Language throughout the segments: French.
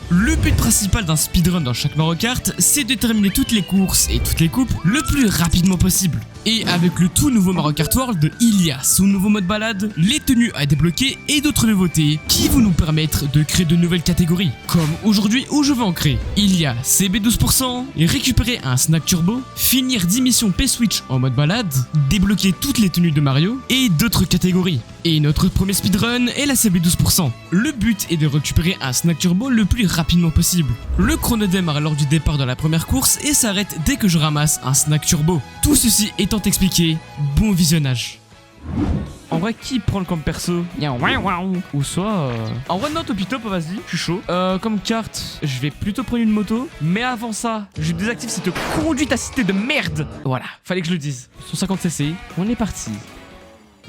Le but principal d'un speedrun dans chaque Mario Kart, c'est de terminer toutes les courses et toutes les coupes le plus rapidement possible. Et avec le tout nouveau Mario Kart World, il y a son nouveau mode balade, les tenues à débloquer et d'autres nouveautés qui vont nous permettre de créer de nouvelles catégories. Comme aujourd'hui où je vais en créer. Il y a CB12%, récupérer un snack turbo, finir 10 missions P-Switch en mode balade, débloquer toutes les tenues de Mario et d'autres catégories. Et notre premier speedrun est la CB12%. Le but est de récupérer un snack turbo le plus rapidement possible. Le chrono démarre lors du départ de la première course et s'arrête dès que je ramasse un snack turbo. Tout ceci étant expliqué, bon visionnage. En vrai, qui prend le comme perso? Ou soit... En vrai, non, Topito, vas-y, je suis chaud. Comme carte, je vais plutôt prendre une moto. Mais avant ça, je désactive cette conduite assistée de merde. Voilà, fallait que je le dise. 150cc, on est parti.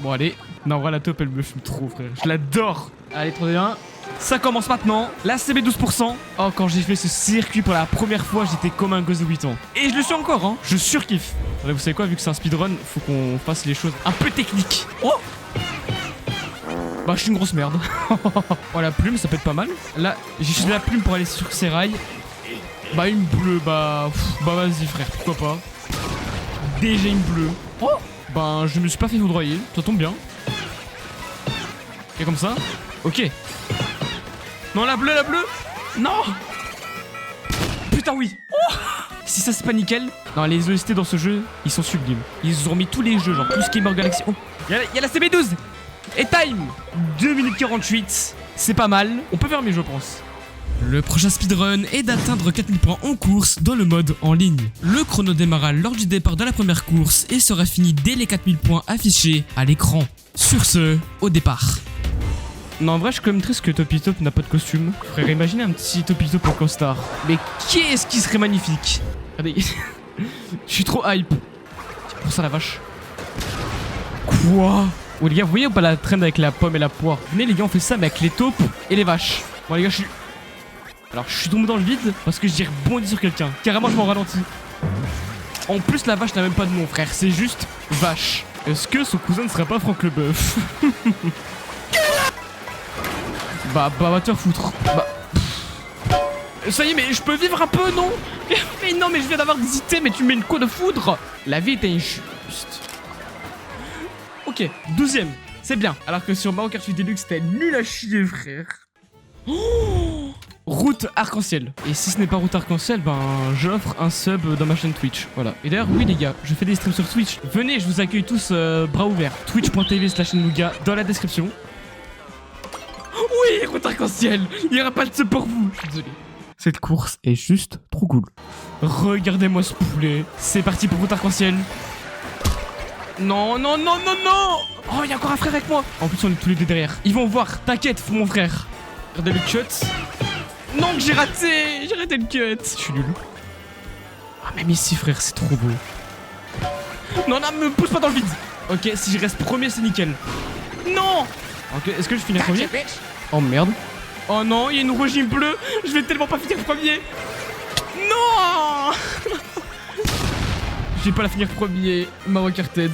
Bon, allez. Non, en vrai, la top, elle me fume trop, frère. Je l'adore. Allez, 31. Ça commence maintenant. La CB12%. Oh, quand j'ai fait ce circuit pour la première fois, j'étais comme un gosse de 8 ans. Et je le suis encore, hein. Je surkiffe. Là, vous savez quoi, vu que c'est un speedrun, faut qu'on fasse les choses un peu techniques. Oh! Bah, je suis une grosse merde. Oh, la plume, ça peut être pas mal. Là, j'ai juste la plume pour aller sur ces rails. Bah, une bleue, bah vas-y, frère, pourquoi pas. Déjà une bleue. Oh! Ben, je me suis pas fait foudroyer, ça tombe bien. Et comme ça. Ok. Non, la bleue, non. Putain, oui. Oh, si ça, c'est pas nickel. Non, les OST dans ce jeu, ils sont sublimes. Ils ont mis tous les jeux, genre tout ce qui est Mario Galaxy. Oh, y'a la CB12. Et time 2 minutes 48. C'est pas mal. On peut faire mieux, je pense. Le prochain speedrun est d'atteindre 4000 points en course dans le mode en ligne. Le chrono démarra lors du départ de la première course et sera fini dès les 4000 points affichés à l'écran. Sur ce, au départ. Non, en vrai, je suis quand même triste que Topitop n'a pas de costume. Frère, imaginez un petit Topitop en costard. Mais qu'est-ce qui serait magnifique. Regardez, je suis trop hype. C'est pour ça la vache. Quoi? Oh les gars, vous voyez ou pas la traîne avec la pomme et la poire? Venez les gars, on fait ça mais avec les taupes et les vaches. Bon les gars, alors je suis tombé dans le vide parce que j'ai rebondi sur quelqu'un. Carrément je m'en ralentis. En plus la vache n'a même pas de nom frère, c'est juste vache. Est-ce que son cousin ne serait pas Franck Leboeuf? Bah va te foutre. Bah ça y est, mais je peux vivre un peu, non? Mais non, mais je viens d'avoir des idées, mais tu mets une coup de foudre. La vie est injuste. Ok, 12ème, c'est bien. Alors que sur Mario Kart 8 Deluxe c'était nul à chier frère. Oh, route arc-en-ciel. Et si ce n'est pas route arc-en-ciel, ben j'offre un sub dans ma chaîne Twitch. Voilà. Et d'ailleurs, oui les gars, je fais des streams sur Twitch. Venez, je vous accueille tous bras ouverts. Twitch.tv/Nougat dans la description. Oui, route arc-en-ciel. Il n'y aura pas de sub pour vous. Je suis désolé. Cette course est juste trop cool. Regardez-moi ce poulet. C'est parti pour route arc-en-ciel. Non, non, non, non, non. Oh, il y a encore un frère avec moi. En plus, on est tous les deux derrière. Ils vont voir, t'inquiète, mon frère. Regardez le cut. Non, que j'ai raté le cut. Je suis nul. Ah, même ici, frère, c'est trop beau. Non, non, me pousse pas dans le vide. Ok, si je reste premier, c'est nickel. Non. Ok, est-ce que je finis premier? Oh, merde. Oh non, il y a une rouge bleue. Je vais tellement pas finir premier. Non. Je vais pas la finir premier. Mario Karted.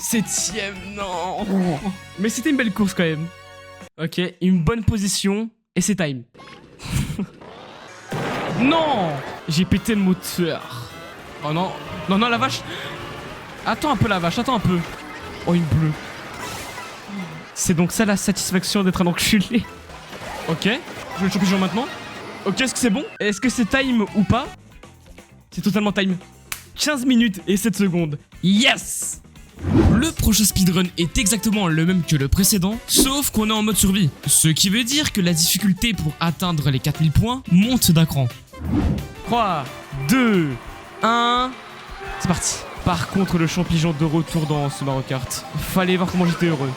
7ème, non. Mais c'était une belle course quand même. Ok, une bonne position. Et c'est time. Non. J'ai pété le moteur. Oh non. Non, non, la vache. Attends un peu la vache, attends un peu. Oh, une bleue. C'est donc ça la satisfaction d'être un enculé. Ok, je vais le champion maintenant. Ok, est-ce que c'est bon? Est-ce que c'est time ou pas? C'est totalement time. 15 minutes et 7 secondes. Yes! Le prochain speedrun est exactement le même que le précédent, sauf qu'on est en mode survie. Ce qui veut dire que la difficulté pour atteindre les 4000 points monte d'un cran. 3, 2, 1... C'est parti. Par contre, le champignon de retour dans ce Mario Kart. Fallait voir comment j'étais heureux.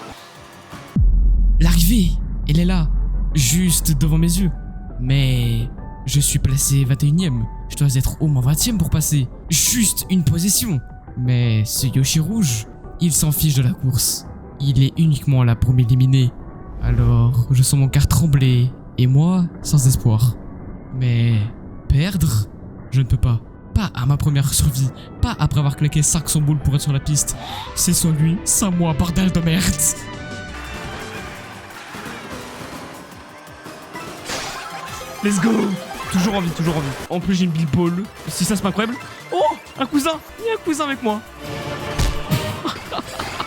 L'arrivée, elle est là, juste devant mes yeux. Mais je suis placé 21ème. Je dois être au moins 20ème pour passer. Juste une position. Mais ce Yoshi rouge, il s'en fiche de la course. Il est uniquement là pour m'éliminer. Alors, je sens mon cœur trembler. Et moi, sans espoir. Mais perdre, je ne peux pas. Pas à ma première survie. Pas après avoir claqué 500 boules pour être sur la piste. C'est soit lui, sans moi, bordel de merde. Let's go. Toujours en vie, toujours en vie. En plus, j'ai une Bill Ball. Si ça, c'est pas incroyable. Oh, un cousin. Il y a un cousin avec moi.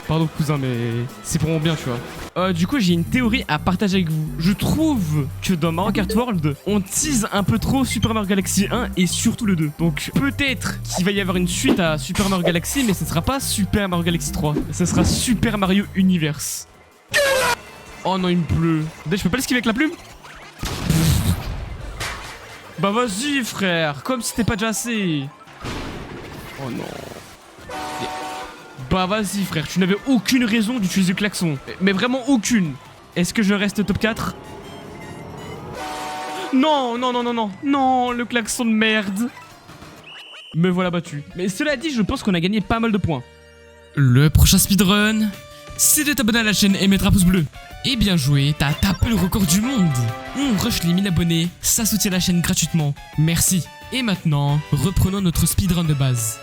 Pardon, cousin, mais c'est pour mon bien, tu vois. Du coup, j'ai une théorie à partager avec vous. Je trouve que dans Mario Kart World, on tease un peu trop Super Mario Galaxy 1 et surtout le 2. Donc, peut-être qu'il va y avoir une suite à Super Mario Galaxy, mais ce sera pas Super Mario Galaxy 3. Ce sera Super Mario Universe. Oh non, il me pleut. Je peux pas l'esquiver avec la plume? Bah vas-y frère, comme si c'était pas déjà assez. Oh non. Bah vas-y frère, tu n'avais aucune raison d'utiliser le klaxon. Mais vraiment aucune. Est-ce que je reste top 4? Non, non, non, non, non. Non, le klaxon de merde. Me voilà battu. Mais cela dit, je pense qu'on a gagné pas mal de points. Le prochain speedrun, c'est de t'abonner à la chaîne et mettre un pouce bleu. Et bien joué, t'as tapé le record du monde. On rush les 1000 abonnés, ça soutient la chaîne gratuitement. Merci. Et maintenant, reprenons notre speedrun de base.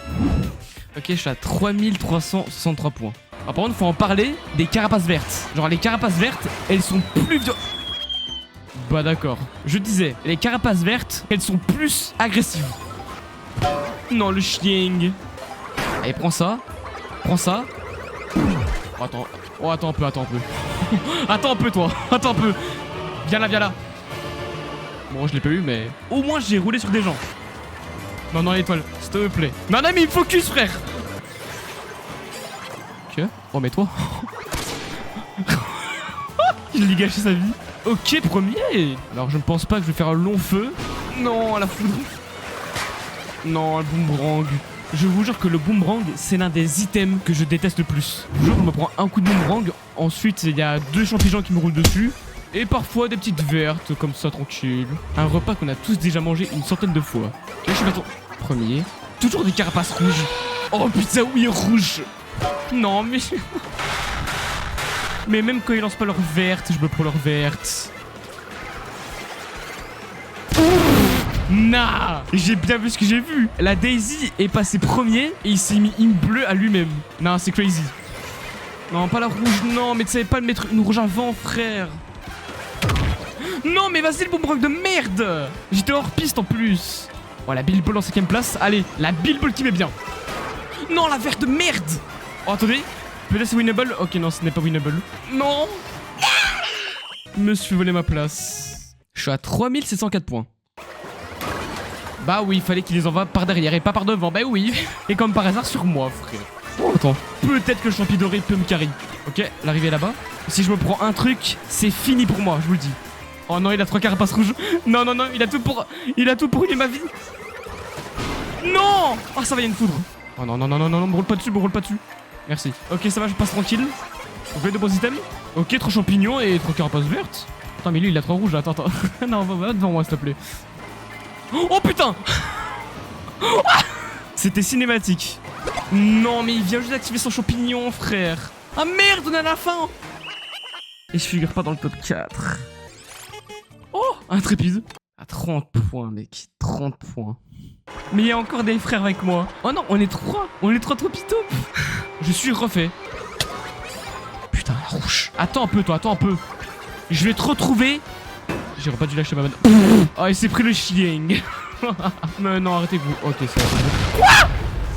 Ok, je suis à 3363 points. Alors par contre, faut en parler des carapaces vertes. Genre les carapaces vertes, elles sont plus violentes. Bah d'accord. Je disais, les carapaces vertes, elles sont plus agressives. Non, le chien. Allez, prends ça. Prends ça. Oh, attends. Oh, attends un peu, attends un peu. Attends un peu, toi. Attends un peu. Viens là, viens là. Bon, je l'ai pas eu, mais au moins j'ai roulé sur des gens. Non, non, l'étoile, s'il te plaît. Non, non, mais il me focus, frère. Ok, remets-toi. Il lui gâché sa vie. Ok, premier. Alors, je ne pense pas que je vais faire un long feu. Non, la foudre. Non, le boomerang. Je vous jure que le boomerang, c'est l'un des items que je déteste le plus. Je vous jure, je me prends un coup de boomerang. Ensuite, il y a 2 champignons qui me roulent dessus. Et parfois des petites vertes, comme ça, tranquille. Un repas qu'on a tous déjà mangé une centaine de fois. Et je suis maintenant premier. Toujours des carapaces rouges. Oh putain, oui, rouge. Non, mais... mais même quand ils lancent pas leurs vertes, je me prends leurs vertes. Nah, j'ai bien vu ce que j'ai vu. La Daisy est passée premier et il s'est mis une bleue à lui-même. Non, c'est crazy. Non, pas la rouge, non, mais tu savais pas le mettre une rouge avant, frère. Non, mais vas-y, le boomerang de merde. J'étais hors piste en plus. Oh, la Bill Ball en 5ème place. Allez, la Bill Ball qui met bien. Non, la verte de merde. Oh, attendez. Peut-être c'est winnable. Ok, non, ce n'est pas winnable. Non. Je me suis volé ma place. Je suis à 3704 points. Bah oui, il fallait qu'il les envoie par derrière et pas par devant. Bah oui. Et comme par hasard sur moi, frère. Oh, attends. Peut-être que le champi doré peut me carry. Ok, l'arrivée est là-bas. Si je me prends un truc, c'est fini pour moi, je vous le dis. Oh non, il a 3 carapaces rouges. Non, non, non, il a tout pour ruiner ma vie. Non. Oh, ça va, il y a une foudre. Oh non, non, non, non, non, me roule pas dessus, me roule pas dessus. Merci. Ok, ça va, je passe tranquille. Vous voulez de bons items? Ok, 3 champignons et 3 carapaces vertes. Attends, mais lui, il a 3 rouges. Attends, attends. Non, va devant moi, s'il te plaît. Oh putain. C'était cinématique. Non, mais il vient juste d'activer son champignon, frère. Ah merde, on est à la fin. Et je figure pas dans le top 4. Oh, intrépide. À 30 points, mec. 30 points. Mais il y a encore des frères avec moi. Oh non, on est 3. On est 3 tropito. Je suis refait. Putain, la rouge. Attends un peu, toi, attends un peu. Je vais te retrouver. J'aurais pas dû lâcher ma manne. Oh, il s'est pris le chien. Mais non, arrêtez-vous. Ok, ça va. Quoi?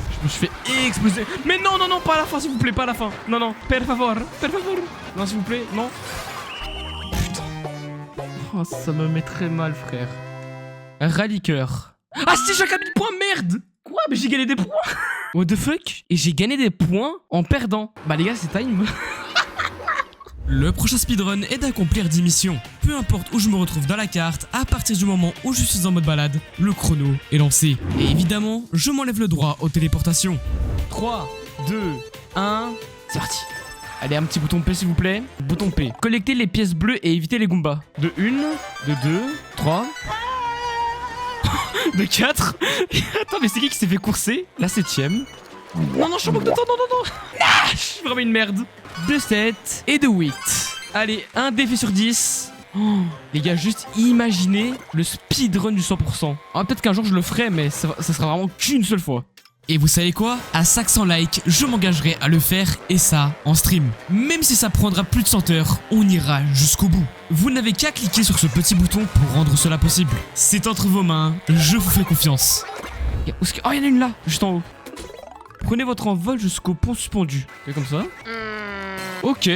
Je me suis fait exploser. Mais non, non, non, pas à la fin, s'il vous plaît, pas à la fin. Non, non, per favor, per favor. Non, s'il vous plaît, non. Putain. Oh, ça me met très mal, frère. Ralliqueur. Ah si, j'ai gagné des points, merde. Quoi? Mais j'ai gagné des points. What the fuck? Et j'ai gagné des points en perdant. Bah les gars, c'est time. Le prochain speedrun est d'accomplir 10 missions. Peu importe où je me retrouve dans la carte, à partir du moment où je suis en mode balade, le chrono est lancé. Et évidemment, je m'enlève le droit aux téléportations. 3, 2, 1, c'est parti. Allez, un petit bouton P s'il vous plaît. Bouton P. Collecter les pièces bleues et éviter les Goombas. De 1, de 2, 3... de 4. Attends, mais c'est qui s'est fait courser? La 7ème. Non, non, je suis en manque de temps, non, non, non. Ah, je suis vraiment une merde. De 7 et de 8. Allez, un défi sur 10. Oh, les gars, juste imaginez le speedrun du 100%. Ah, peut-être qu'un jour je le ferai, mais ça sera vraiment qu'une seule fois. Et vous savez quoi? À 500 likes, je m'engagerai à le faire et ça en stream. Même si ça prendra plus de 100 heures, on ira jusqu'au bout. Vous n'avez qu'à cliquer sur ce petit bouton pour rendre cela possible. C'est entre vos mains, je vous fais confiance. Oh, il y en a une là, juste en haut. Prenez votre envol jusqu'au pont suspendu. C'est comme ça. Ok,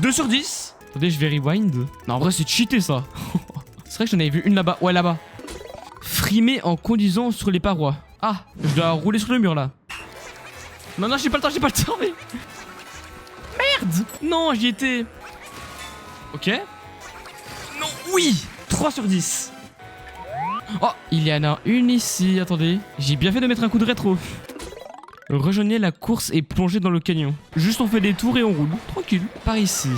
2 sur 10. Attendez, je vais rewind. Non, en vrai, c'est cheaté ça. C'est vrai que j'en avais vu une là-bas. Ouais, là-bas. Frimer en conduisant sur les parois. Ah, je dois rouler sur le mur là. Non, j'ai pas le temps, mais... Merde. Non, j'y étais. Ok. Non, oui. 3 sur 10. Oh, il y en a une ici, attendez. J'ai bien fait de mettre un coup de rétro. Rejoignez la course et plongez dans le canyon. Juste on fait des tours et on roule. Tranquille. Par ici.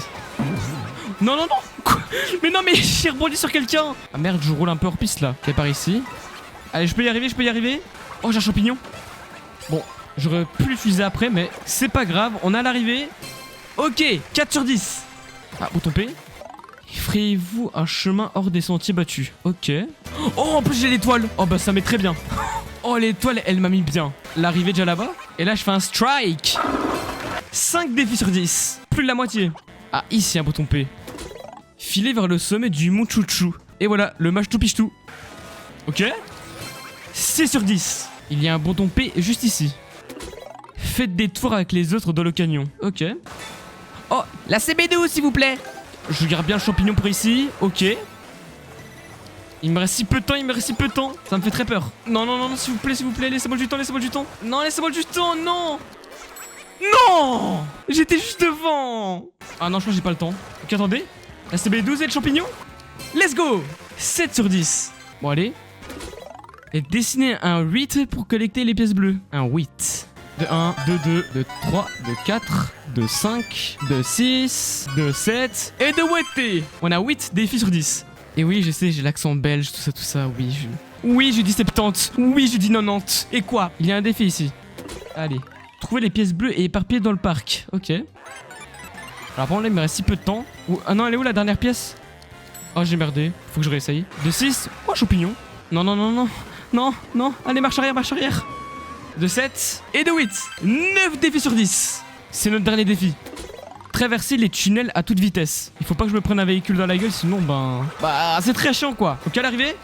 Non. Quoi? Mais non, mais j'ai rebondi sur quelqu'un. Ah merde, je roule un peu hors piste là. Ok, par ici. Allez, je peux y arriver. Oh, j'ai un champignon. Bon, j'aurais pu l'utiliser après, mais c'est pas grave. On a l'arrivée. Ok, 4 sur 10. Ah, bouton P. Frayez-vous un chemin hors des sentiers battus. Ok. Oh, en plus j'ai l'étoile. Oh, bah ça met très bien. Oh, l'étoile, elle m'a mis bien. L'arrivée déjà là-bas. Et là, je fais un strike. 5 défis sur 10. Plus de la moitié. Ah, ici, un bouton P. Filez vers le sommet du mont Chouchou. Et voilà, le mage tout piche tout. Ok. 6 sur 10. Il y a un bouton P juste ici. Faites des tours avec les autres dans le canyon. Ok. Oh, la CB12 s'il vous plaît. Je garde bien le champignon pour ici. Ok. Il me reste si peu de temps, Ça me fait très peur. Non, s'il vous plaît, laissez-moi du temps. Non, laissez-moi du temps, non. Non. J'étais juste devant. Ah non, je crois que j'ai pas le temps. Ok, attendez. La CB12 et le champignon. Let's go. 7 sur 10. Bon, allez. Et dessinez un 8 pour collecter les pièces bleues. Un 8. De 1, de 2, de 3, de 4, de 5, de 6, de 7 et de 8. On a 8 défis sur 10. Et oui, je sais, j'ai l'accent belge, tout ça, oui. Oui, je dis 70. Oui, je dis 90. Et quoi? Il y a un défi ici. Allez. Trouvez les pièces bleues et éparpillées dans le parc. Ok. Alors, par contre, là, il me reste si peu de temps. Ah non, elle est où la dernière pièce? Oh, j'ai merdé. Faut que je réessaye. De 6. Oh, champignon. Non. Allez, marche arrière. De 7 et de 8. 9 défis sur 10. C'est notre dernier défi. Traverser les tunnels à toute vitesse. Il faut pas que je me prenne un véhicule dans la gueule, sinon c'est très chiant quoi. Ok, à l'arrivée.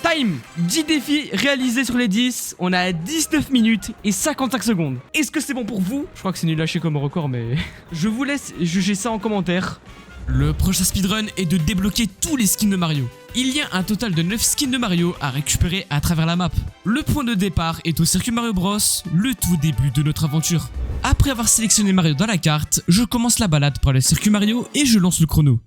Time. 10 défis réalisés sur les 10. On a 19 minutes et 55 secondes. Est-ce que c'est bon pour vous? Je crois que c'est nul à chier comme record, mais... Je vous laisse juger ça en commentaire. Le prochain speedrun est de débloquer tous les skins de Mario. Il y a un total de 9 skins de Mario à récupérer à travers la map. Le point de départ est au circuit Mario Bros, le tout début de notre aventure. Après avoir sélectionné Mario dans la carte, je commence la balade par le circuit Mario et je lance le chrono.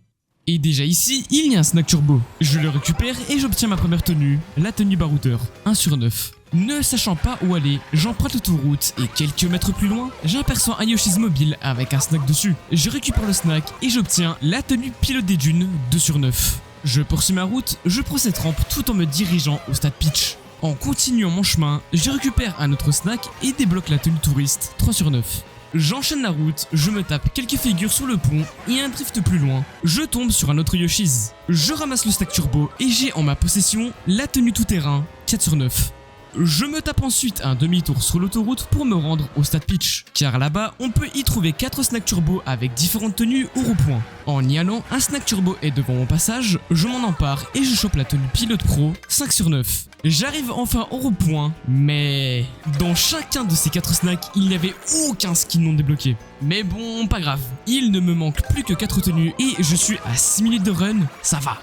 Et déjà ici, il y a un snack turbo. Je le récupère et j'obtiens ma première tenue, la tenue barouteur, 1 sur 9. Ne sachant pas où aller, j'emprunte l'autoroute et quelques mètres plus loin, j'aperçois un Yoshi's Mobile avec un snack dessus. Je récupère le snack et j'obtiens la tenue pilote des dunes, 2 sur 9. Je poursuis ma route, je prends cette rampe tout en me dirigeant au stade Peach. En continuant mon chemin, je récupère un autre snack et débloque la tenue touriste, 3 sur 9. J'enchaîne la route, je me tape quelques figures sur le pont et un drift plus loin. Je tombe sur un autre Yoshi's. Je ramasse le stack turbo et j'ai en ma possession la tenue tout-terrain, 4 sur 9. Je me tape ensuite un demi-tour sur l'autoroute pour me rendre au stade Peach, car là-bas on peut y trouver 4 snacks turbo avec différentes tenues au rond-point. En y allant, un snack turbo est devant mon passage, je m'en empare et je chope la tenue pilote pro, 5 sur 9. J'arrive enfin au rond-point, mais dans chacun de ces 4 snacks, il n'y avait aucun skin non débloqué. Mais bon, pas grave, il ne me manque plus que 4 tenues et je suis à 6 minutes de run, ça va.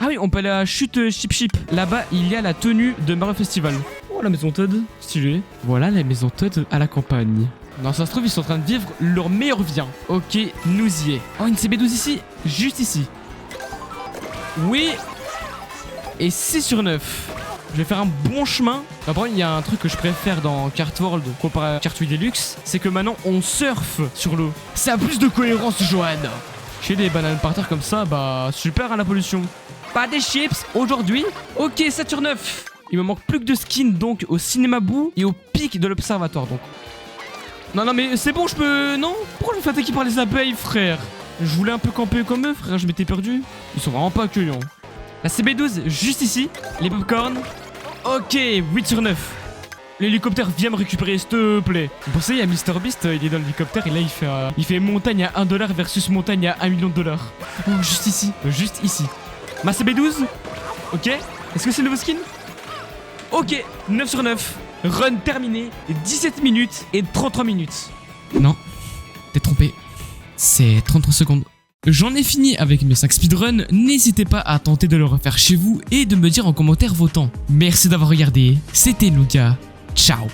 Ah oui, on peut aller à la chute Chip. Là-bas, il y a la tenue de Mario Festival. Oh, la maison Toad, stylé. Voilà la maison Toad à la campagne. Non, ça se trouve, ils sont en train de vivre leur meilleure vie. Ok, nous y est. Oh, une CB12 ici, juste ici. Oui. Et 6 sur 9. Je vais faire un bon chemin. Après, il y a un truc que je préfère dans Kart World comparé à Kart 8 Deluxe, c'est que maintenant, on surfe sur l'eau. Ça a plus de cohérence, Johan. J'ai des bananes par terre comme ça, bah super à la pollution. Pas des chips aujourd'hui. Ok, 7 sur 9. Il me manque plus que de skins donc au cinéma Boo et au pic de l'observatoire donc. Non mais c'est bon, je peux... Non. Pourquoi je me fais attaquer par les abeilles, frère? Je voulais un peu camper comme eux, frère, je m'étais perdu. Ils sont vraiment pas accueillants. La CB12 juste ici. Les popcorn. Ok, 8 sur 9. L'hélicoptère, viens me récupérer, s'il te plaît. Vous pensez, il y a MrBeast, il est dans l'hélicoptère et là, il fait montagne à 1 dollar versus montagne à 1 million de dollars. Oh, juste ici. Juste ici. Ma CB12. Ok. Est-ce que c'est le nouveau skin? Ok. 9 sur 9. Run terminé. 17 minutes et 33 minutes. Non. T'es trompé. C'est 33 secondes. J'en ai fini avec mes 5 speedruns, n'hésitez pas à tenter de le refaire chez vous et de me dire en commentaire vos temps. Merci d'avoir regardé, c'était Luca, ciao.